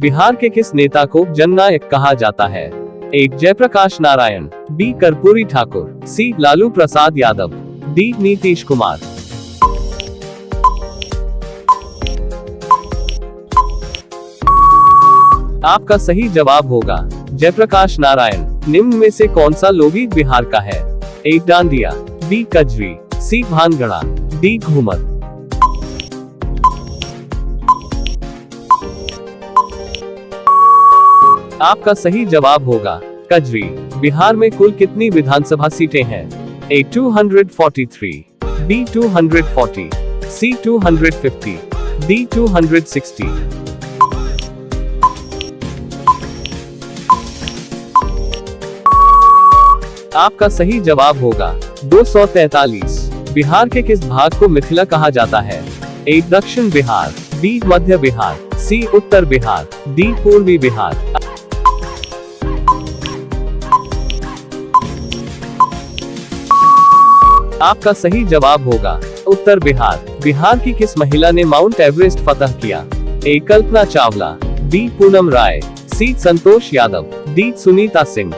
बिहार के किस नेता को जननायक कहा जाता है? ए जयप्रकाश नारायण, बी कर्पूरी ठाकुर, सी लालू प्रसाद यादव, डी नीतीश कुमार। आपका सही जवाब होगा जयप्रकाश नारायण। निम्न में से कौन सा लोकगीत बिहार का है? ए डांडिया, बी कजरी, सी भानगड़ा, डी घूमर। आपका सही जवाब होगा कजरी। बिहार में कुल कितनी विधानसभा सीटें हैं? ए 243, बी 240, सी 250, डी 260। आपका सही जवाब होगा 243। बिहार के किस भाग को मिथिला कहा जाता है? ए दक्षिण बिहार, बी मध्य बिहार, सी उत्तर बिहार, डी पूर्वी बिहार। आपका सही जवाब होगा उत्तर बिहार। बिहार की किस महिला ने माउंट एवरेस्ट फतह किया? ए कल्पना चावला, बी पूनम राय, सी संतोष यादव, डी सुनीता सिंह।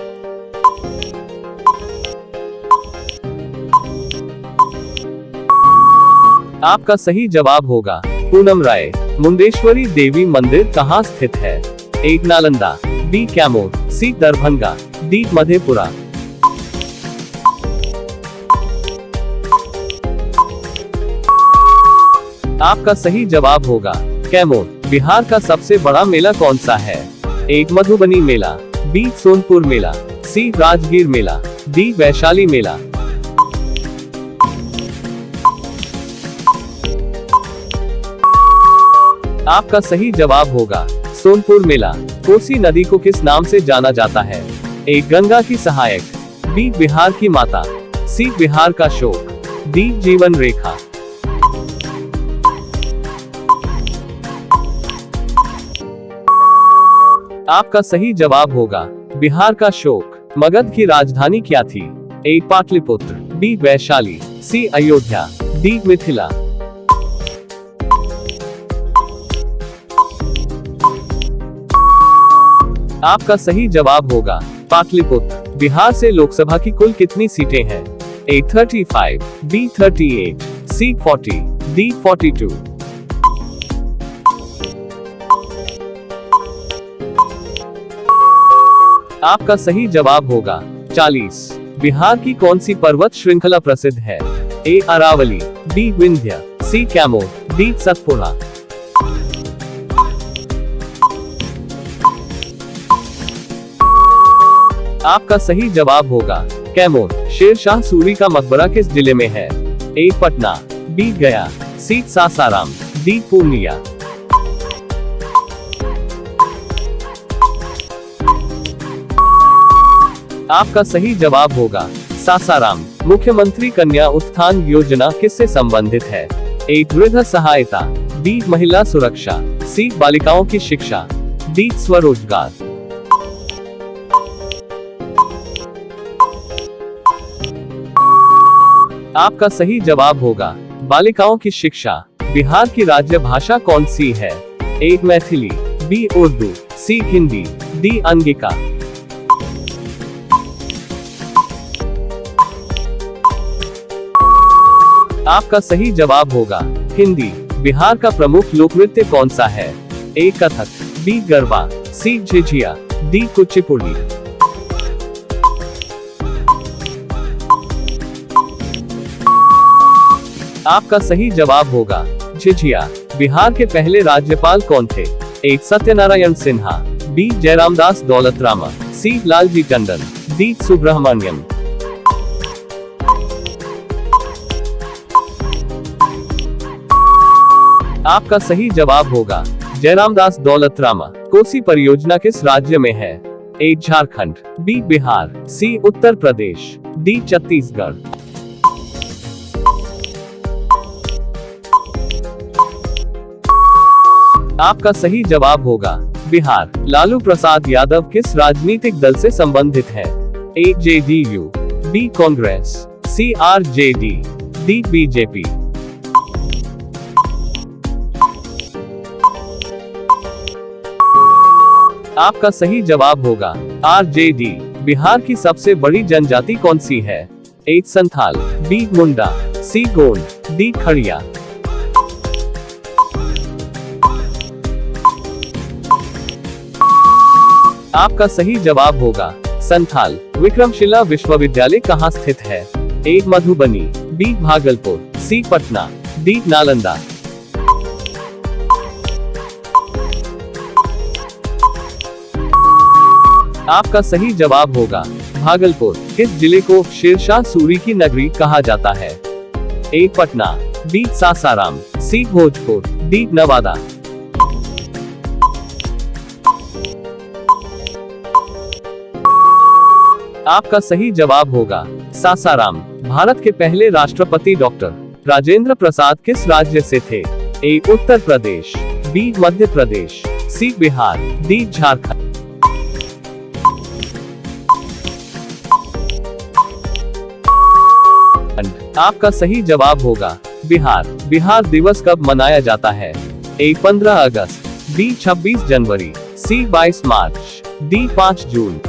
आपका सही जवाब होगा पूनम राय। मुंडेश्वरी देवी मंदिर कहाँ स्थित है? ए नालंदा, बी कैमूर, सी दरभंगा, डी मधेपुरा। आपका सही जवाब होगा कैमूर। बिहार का सबसे बड़ा मेला कौन सा है? ए मधुबनी मेला, बी सोनपुर मेला, सी राजगीर मेला, डी वैशाली मेला। आपका सही जवाब होगा सोनपुर मेला। कोसी नदी को किस नाम से जाना जाता है? ए गंगा की सहायक, बी बिहार की माता, सी बिहार का शोक, डी जीवन रेखा। आपका सही जवाब होगा बिहार का शोक। मगध की राजधानी क्या थी? ए पाटलिपुत्र, बी वैशाली, सी अयोध्या, डी मिथिला। आपका सही जवाब होगा पाटलिपुत्र। बिहार से लोकसभा की कुल कितनी सीटें हैं? ए 35, बी 38, सी 40, डी 42। आपका सही जवाब होगा 40। बिहार की कौन सी पर्वत श्रृंखला प्रसिद्ध है? ए अरावली, बी विंध्य, सी कैमूर, डी सतपुड़ा। आपका सही जवाब होगा कैमूर। शेरशाह सूरी का मकबरा किस जिले में है? ए पटना, बी गया, सी सासाराम, डी पूर्णिया। आपका सही जवाब होगा सासाराम। मुख्यमंत्री कन्या उत्थान योजना किससे संबंधित है? ए वृद्ध सहायता, बी महिला सुरक्षा, सी बालिकाओं की शिक्षा, डी स्वरोजगार। आपका सही जवाब होगा बालिकाओं की शिक्षा। बिहार की राज्य भाषा कौन सी है? ए मैथिली, बी उर्दू, सी हिंदी, डी अंगिका। आपका सही जवाब होगा हिंदी। बिहार का प्रमुख लोक नृत्य कौन सा है? ए कथक, बी गरबा, सी झिझिया, डी कुचिपुड़ी। आपका सही जवाब होगा झिझिया। बिहार के पहले राज्यपाल कौन थे? ए सत्यनारायण सिन्हा, बी जयरामदास दौलतरामा, सी लालजी टंडन, डी सुब्रह्मण्यम। आपका सही जवाब होगा जयरामदास दौलतरामा। कोसी परियोजना किस राज्य में है? ए झारखंड, बी बिहार, सी उत्तर प्रदेश, डी छत्तीसगढ़। आपका सही जवाब होगा बिहार। लालू प्रसाद यादव किस राजनीतिक दल से संबंधित है? ए जेडीयू, बी कांग्रेस, सी आरजेडी, डी बीजेपी। आपका सही जवाब होगा RJD। बिहार की सबसे बड़ी जनजाति कौन सी है? A Santhal, B Munda, C Gond, D खड़िया। आपका सही जवाब होगा संथाल। विक्रमशिला विश्वविद्यालय कहाँ स्थित है? A Madhubani, B Bhagalpur, C Patna, D Nalanda. आपका सही जवाब होगा भागलपुर। किस जिले को शेरशाह सूरी की नगरी कहा जाता है? A Patna, B Sasaram, C Bhojpur, D Nawada. आपका सही जवाब होगा सासाराम। भारत के पहले राष्ट्रपति डॉक्टर राजेंद्र प्रसाद किस राज्य से थे? A Uttar Pradesh, B Madhya Pradesh, C Bihar, D Jharkhand. आपका सही जवाब होगा बिहार। बिहार दिवस कब मनाया जाता है? A 15 August, B 26 January, C 22 March, D 5 जून।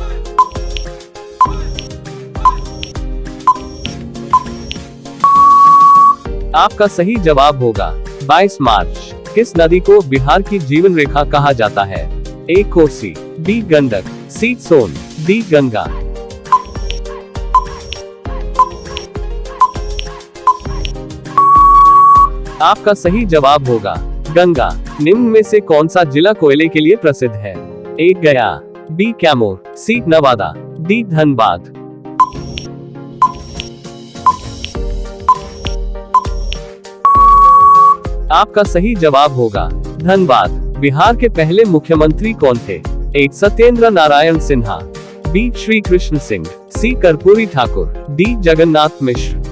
आपका सही जवाब होगा 22 मार्च। किस नदी को बिहार की जीवन रेखा कहा जाता है? A Kosi, B Gandak, C Son, D Ganga. आपका सही जवाब होगा गंगा। निम्न में से कौन सा जिला कोयले के लिए प्रसिद्ध है? A गया, B Kaimur, C Nawada, D Dhanbad. आपका सही जवाब होगा धनबाद। बिहार के पहले मुख्यमंत्री कौन थे? A Satyendra Narayan Sinha, B Shri Krishna Singh, C Karpoori Thakur, D Jagannath Mishra.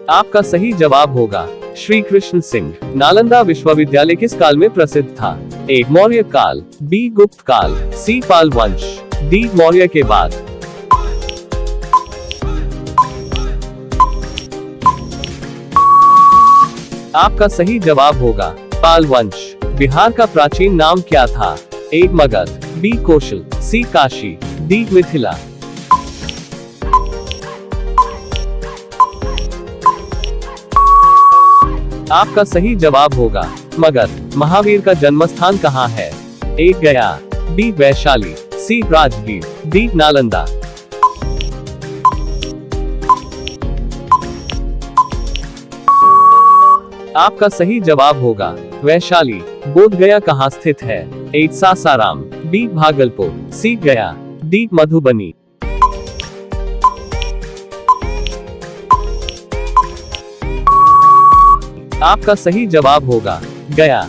आपका सही जवाब होगा श्री कृष्ण सिंह। नालंदा विश्वविद्यालय किस काल में प्रसिद्ध था? A मौर्य काल, B गुप्त काल, C पाल वंश, D मौर्य के बाद। आपका सही जवाब होगा पाल वंश। बिहार का प्राचीन नाम क्या था? A Magadh, B Kaushal, C Kashi, D Mithila. आपका सही जवाब होगा मगध। महावीर का जन्मस्थान कहाँ है? A गया, B Vaishali, C Rajgir, D Nalanda. आपका सही जवाब होगा वैशाली। बोध गया कहाँ स्थित है? A Sasaram, B Bhagalpur, C गया, D मधुबनी। आपका सही जवाब होगा गया।